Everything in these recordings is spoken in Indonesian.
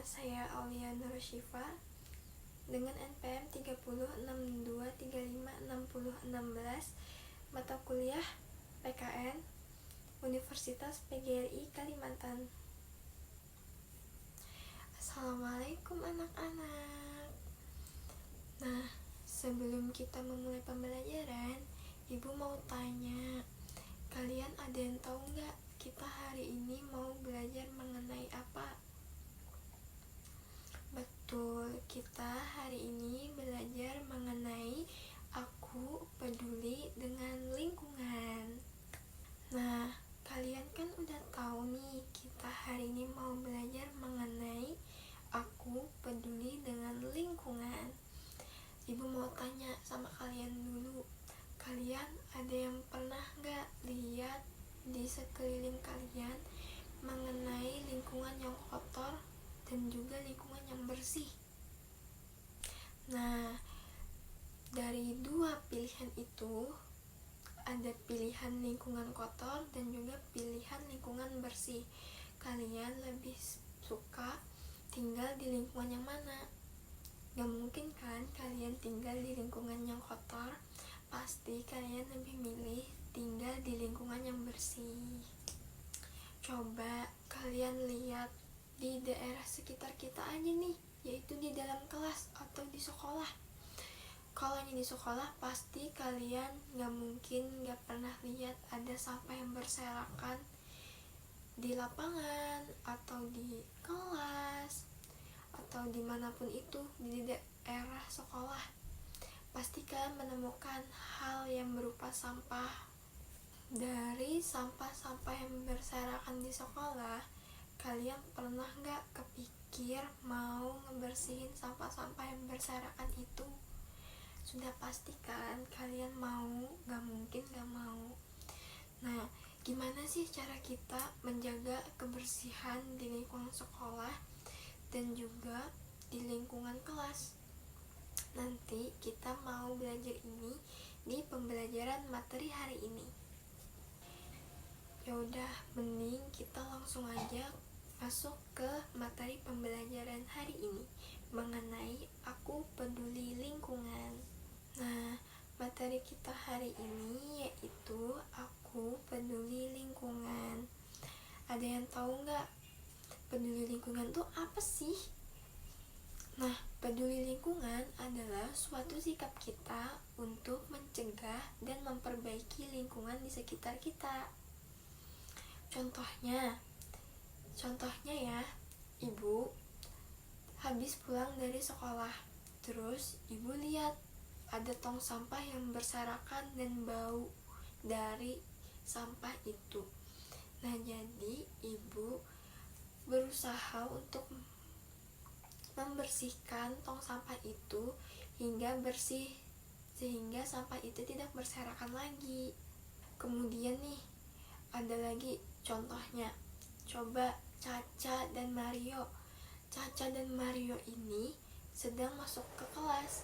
saya Aulia Nur Syifa dengan NPM 3062356016, mata kuliah PKN Universitas PGRI Kalimantan. Assalamualaikum anak-anak. Nah, sebelum kita memulai pembelajaran, Ibu mau tanya, kalian ada yang tahu nggak kita hari ini mau belajar mengenai apa? Betul, kita hari ini belajar mengenai aku peduli dengan lingkungan. Nah, kalian kan udah tahu nih, kita hari ini mau belajar mengenai aku peduli dengan lingkungan. Ibu mau tanya sama kalian dulu, kalian ada yang pernah nggak lihat di sekeliling kalian mengenai lingkungan yang kotor dan juga lingkungan yang bersih? Nah, dari dua pilihan itu, ada pilihan lingkungan kotor dan juga pilihan lingkungan bersih. Kalian lebih suka tinggal di lingkungan yang mana? Gak mungkin kan kalian tinggal di lingkungan yang kotor, pasti kalian lebih milih tinggal di lingkungan yang bersih. Coba kalian lihat di daerah sekitar kita aja nih, yaitu di dalam kelas atau di sekolah. Kalau di sekolah pasti kalian gak mungkin gak pernah lihat ada sampah yang berserakan di lapangan atau di kelas atau dimanapun itu di daerah sekolah. Pasti kalian menemukan hal yang berupa sampah. Dari sampah-sampah yang berserakan di sekolah, kalian pernah gak kepikir mau ngebersihin sampah-sampah yang berserakan itu? Sudah pasti kan kalian mau, gak mungkin gak mau. Nah, gimana sih cara kita menjaga kebersihan di lingkungan sekolah dan juga di lingkungan kelas? Nanti kita mau belajar ini di pembelajaran materi hari ini. Yaudah, mending kita langsung aja masuk ke materi pembelajaran hari ini mengenai aku peduli lingkungan. Nah, materi kita hari ini yaitu aku peduli lingkungan. Ada yang tahu nggak peduli lingkungan itu apa sih? Nah, peduli lingkungan adalah suatu sikap kita untuk mencegah dan memperbaiki lingkungan di sekitar kita. Contohnya ya, Ibu habis pulang dari sekolah, terus Ibu lihat ada tong sampah yang berserakan dan bau dari sampah itu. Nah, jadi Ibu berusaha untuk membersihkan tong sampah itu hingga bersih, sehingga sampah itu tidak berserakan lagi. Kemudian nih, ada lagi contohnya. Coba Caca dan Mario. Caca dan Mario ini sedang masuk ke kelas.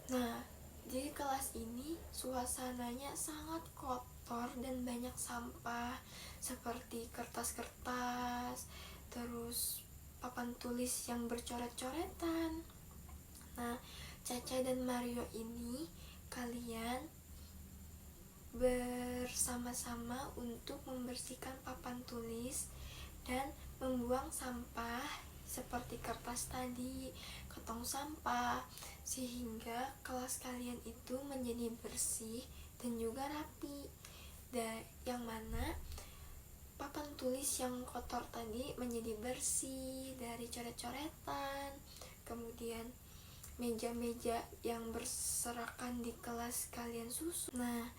Nah, di kelas ini suasananya sangat kotor dan banyak sampah seperti kertas-kertas, terus papan tulis yang bercoret-coretan. Nah, Caca dan Mario ini kalian bersama-sama untuk membersihkan papan tulis dan membuang sampah seperti kertas tadi ke tong sampah, sehingga kelas kalian itu menjadi bersih dan juga rapi. Dan yang mana papan tulis yang kotor tadi menjadi bersih dari coret-coretan. Kemudian meja-meja yang berserakan di kelas kalian susun. Nah,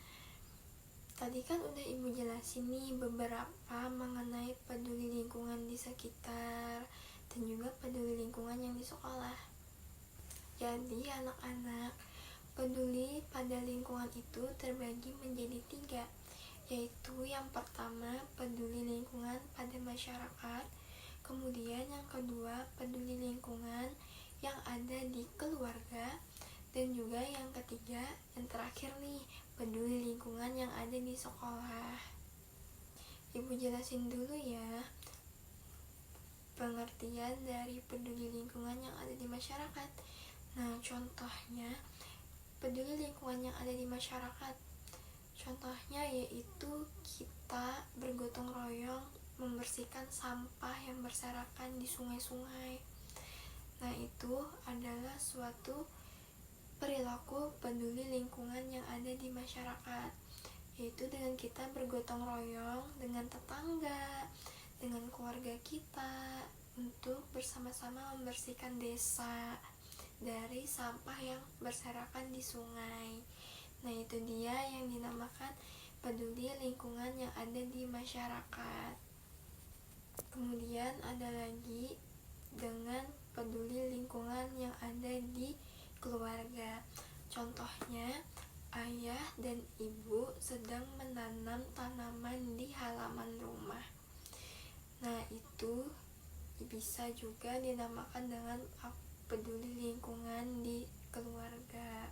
tadi kan udah Ibu jelasin nih beberapa mengenai peduli lingkungan di sekitar dan juga peduli lingkungan yang di sekolah. Jadi anak-anak, peduli pada lingkungan itu terbagi menjadi 3, yaitu yang pertama peduli lingkungan pada masyarakat, kemudian yang kedua peduli lingkungan yang ada di keluarga, dan juga yang ketiga, yang terakhir nih, peduli lingkungan yang ada di sekolah. Ibu jelasin dulu ya. pengertian dari peduli lingkungan yang ada di masyarakat. Nah, contohnya peduli lingkungan yang ada di masyarakat. Contohnya yaitu kita bergotong royong membersihkan sampah yang berserakan di sungai-sungai. Nah, itu adalah suatu perilaku peduli lingkungan yang ada di masyarakat, yaitu dengan kita bergotong royong dengan tetangga, dengan keluarga kita untuk bersama-sama membersihkan desa dari sampah yang berserakan di sungai. Nah, itu dia yang dinamakan peduli lingkungan yang ada di masyarakat. Kemudian ada lagi dengan peduli lingkungan yang ada di keluarga. Contohnya, ayah dan ibu sedang menanam tanaman di halaman rumah. Nah, itu bisa juga dinamakan dengan peduli lingkungan di keluarga.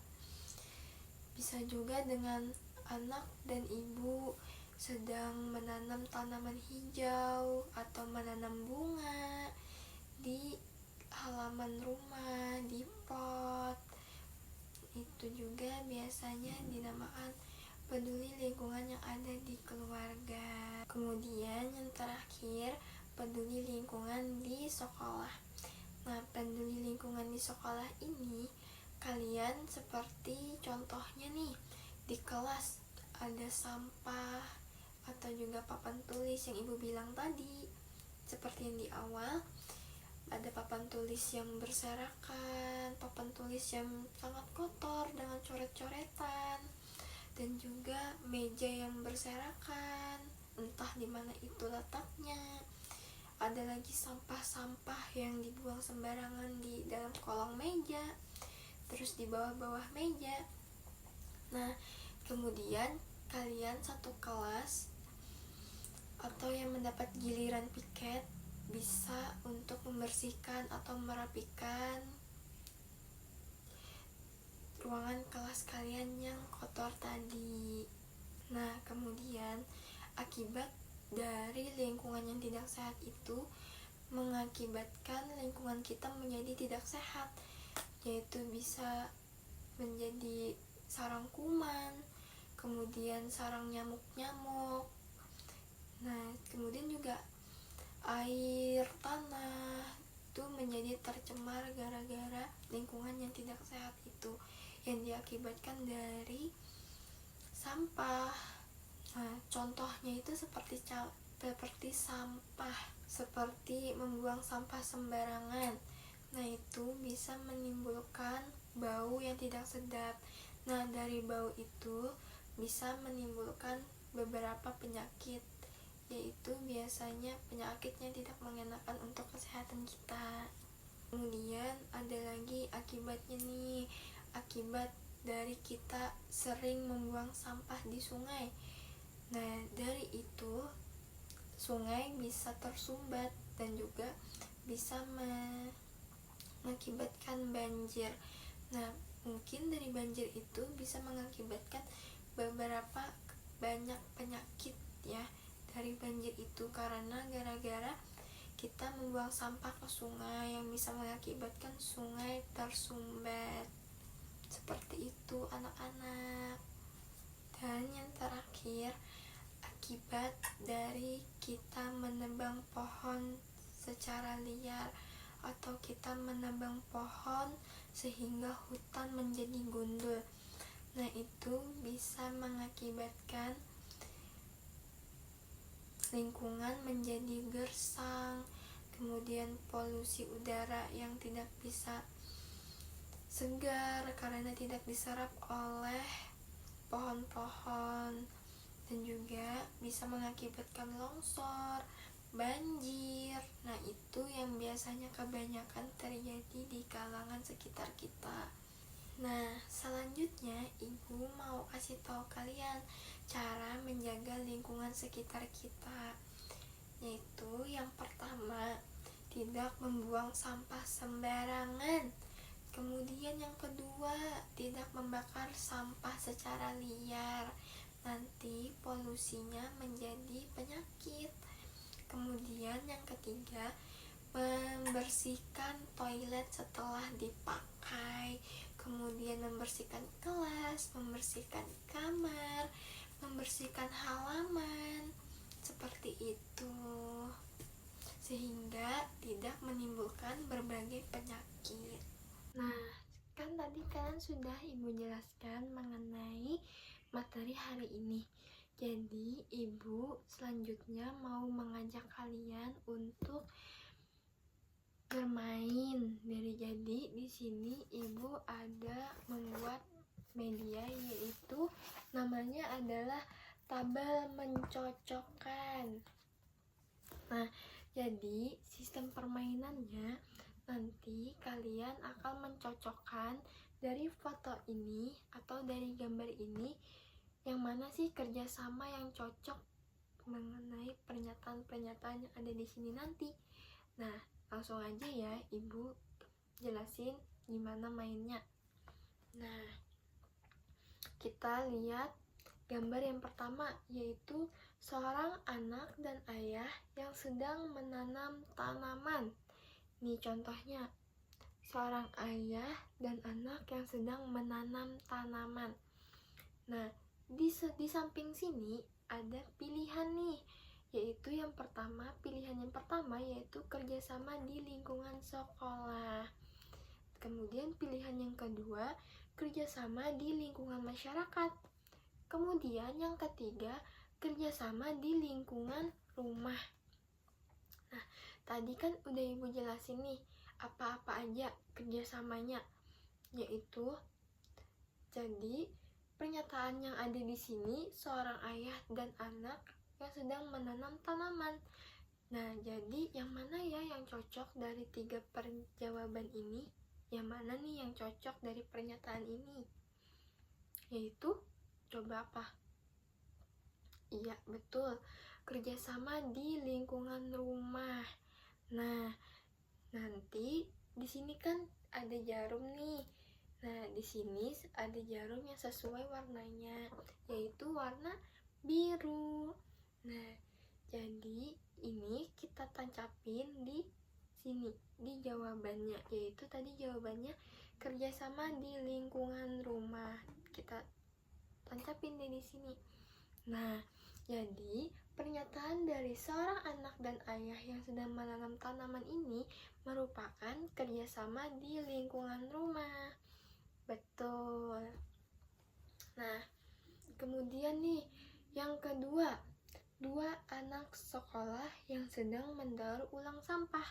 Bisa juga dengan anak dan ibu sedang menanam tanaman hijau atau menanam bunga di halaman rumah, di pot. Itu juga biasanya dinamakan peduli lingkungan yang ada di keluarga. Kemudian yang terakhir, peduli lingkungan di sekolah. Nah, peduli lingkungan di sekolah ini kalian seperti contohnya nih, di kelas ada sampah atau juga papan tulis yang ibu bilang tadi. Seperti yang di awal, ada papan tulis yang berserakan, papan tulis yang sangat kotor dengan coret-coretan, dan juga meja yang berserakan, entah di mana itu letaknya. Ada lagi sampah-sampah yang dibuang sembarangan di dalam kolong meja, terus di bawah-bawah meja. Nah, kemudian kalian satu kelas atau yang mendapat giliran piket bisa untuk membersihkan atau merapikan ruangan kelas kalian yang kotor tadi. Nah, kemudian akibat dari lingkungan yang tidak sehat itu mengakibatkan lingkungan kita menjadi tidak sehat, yaitu bisa menjadi sarang kuman, kemudian sarang nyamuk-nyamuk. Nah, kemudian juga air tanah itu menjadi tercemar gara-gara lingkungan yang tidak sehat itu, yang diakibatkan dari sampah. Nah, contohnya itu seperti sampah, seperti membuang sampah sembarangan. Nah, itu bisa menimbulkan bau yang tidak sedap. Nah, dari bau itu bisa menimbulkan beberapa penyakit, yaitu biasanya penyakitnya tidak mengenakan untuk kesehatan kita. Kemudian ada lagi akibatnya nih, akibat dari kita sering membuang sampah di sungai. Nah, dari itu sungai bisa tersumbat dan juga bisa mengakibatkan banjir. Nah, mungkin dari banjir itu bisa mengakibatkan beberapa banyak penyakit ya dari banjir itu, karena gara-gara kita membuang sampah ke sungai yang bisa mengakibatkan sungai tersumbat. Seperti itu anak-anak. Dan yang terakhir, akibat dari kita menebang pohon secara liar atau kita menebang pohon sehingga hutan menjadi gundul. Nah, itu bisa mengakibatkan lingkungan menjadi gersang, kemudian polusi udara yang tidak bisa segar karena tidak diserap oleh pohon-pohon, dan juga bisa mengakibatkan longsor, banjir. Nah, itu yang biasanya kebanyakan terjadi di kalangan sekitar kita. Nah, selanjutnya ibu mau kasih tahu kalian cara menjaga lingkungan sekitar kita, yaitu yang pertama, tidak membuang sampah sembarangan. Kemudian yang kedua, tidak membakar sampah secara liar, nanti polusinya menjadi penyakit. Kemudian yang ketiga, membersihkan toilet setelah dipakai, kemudian membersihkan kelas, membersihkan kamar, membersihkan halaman, seperti itu, sehingga tidak menimbulkan berbagai penyakit. Nah, kan tadi kan sudah Ibu jelaskan mengenai materi hari ini. Jadi, Ibu selanjutnya mau mengajak kalian untuk bermain. Jadi di sini Ibu ada membuat media, yaitu namanya adalah tabel mencocokkan. Nah, jadi sistem permainannya nanti kalian akan mencocokkan dari foto ini atau dari gambar ini yang mana sih kerjasama yang cocok mengenai pernyataan-pernyataan yang ada di sini nanti. Nah, langsung aja ya Ibu jelasin gimana mainnya. Nah, kita lihat gambar yang pertama, yaitu seorang anak dan ayah yang sedang menanam tanaman. Nih contohnya, seorang ayah dan anak yang sedang menanam tanaman. Nah, di samping sini ada pilihan nih, yaitu pilihan yang pertama yaitu kerjasama di lingkungan sekolah. Kemudian pilihan yang kedua, kerjasama di lingkungan masyarakat. Kemudian yang ketiga, kerjasama di lingkungan rumah. Nah, tadi kan udah Ibu jelasin nih apa-apa aja kerjasamanya, yaitu jadi pernyataan yang ada di sini seorang ayah dan anak yang sedang menanam tanaman. Nah, jadi yang mana ya yang cocok dari 3 jawaban ini? Yang mana nih yang cocok dari pernyataan ini? Yaitu coba apa? Iya, betul. Kerjasama di lingkungan rumah. Nah, nanti di sini kan ada jarum nih. Nah, di sini ada jarum yang sesuai warnanya, yaitu warna biru. Nah, jadi ini kita tancapin di sini, di jawabannya, yaitu tadi jawabannya kerjasama di lingkungan rumah. Kita tancapin di sini. Nah, jadi pernyataan dari seorang anak dan ayah yang sedang menanam tanaman ini merupakan kerjasama di lingkungan rumah. Betul. Nah, kemudian nih, yang kedua, 2 anak sekolah yang sedang mendaur ulang sampah.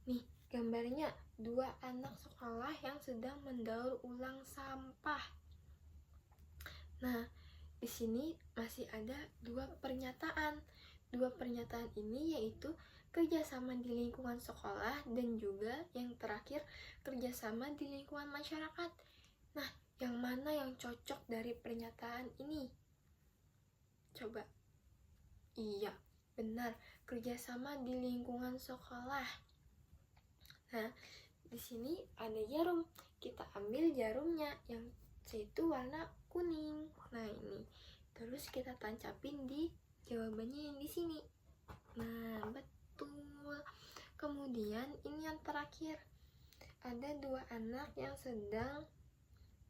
Nih, gambarnya 2 anak sekolah yang sedang mendaur ulang sampah. Nah, di sini masih ada 2 pernyataan. 2 pernyataan ini yaitu kerjasama di lingkungan sekolah dan juga yang terakhir kerjasama di lingkungan masyarakat. Nah, yang mana yang cocok dari pernyataan ini? Coba. Iya, benar, kerjasama di lingkungan sekolah. Nah, di sini ada jarum. Kita ambil jarumnya yang yaitu warna kuning. Nah, ini. Terus kita tancapin di jawabannya yang di sini. Nah, betul. Kemudian ini yang terakhir. Ada 2 anak yang sedang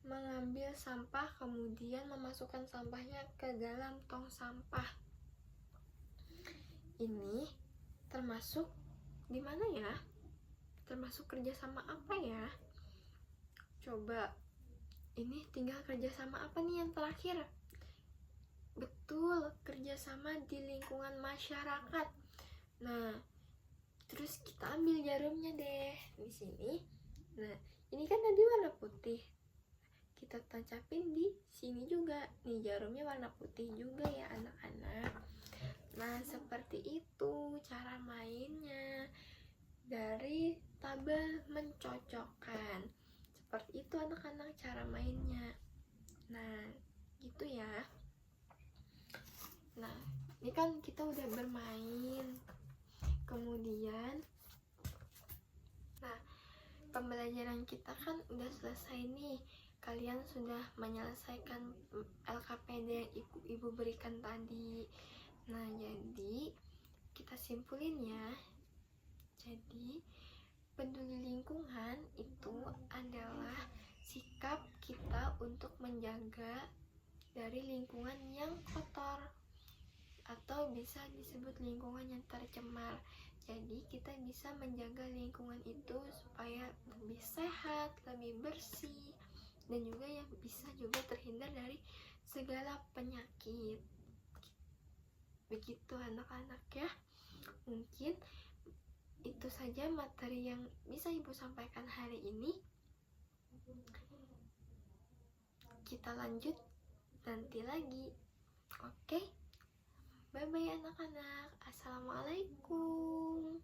mengambil sampah, kemudian memasukkan sampahnya ke dalam tong sampah. Ini termasuk di mana ya? Termasuk kerjasama apa ya? Coba, ini tinggal kerjasama apa nih yang terakhir? Betul, kerjasama di lingkungan masyarakat. Nah, terus kita ambil jarumnya deh di sini. Nah, ini kan tadi warna putih. Kita tancapin di sini juga. Nih, jarumnya warna putih juga ya anak-anak. Nah, seperti itu cara mainnya dari tabel mencocokkan. Seperti itu anak-anak cara mainnya. Nah, gitu ya. Nah, ini kan kita udah bermain. Kemudian, nah, pembelajaran kita kan udah selesai nih. Kalian sudah menyelesaikan LKPD yang ibu berikan tadi. Nah, jadi kita simpulin ya. Jadi, peduli lingkungan itu adalah sikap kita untuk menjaga dari lingkungan yang kotor atau bisa disebut lingkungan yang tercemar. Jadi kita bisa menjaga lingkungan itu supaya lebih sehat, lebih bersih, dan juga yang bisa juga terhindar dari segala penyakit. Begitu anak-anak ya. Mungkin itu saja materi yang bisa Ibu sampaikan hari ini. Kita lanjut nanti lagi. Oke? Bye-bye anak-anak. Assalamualaikum.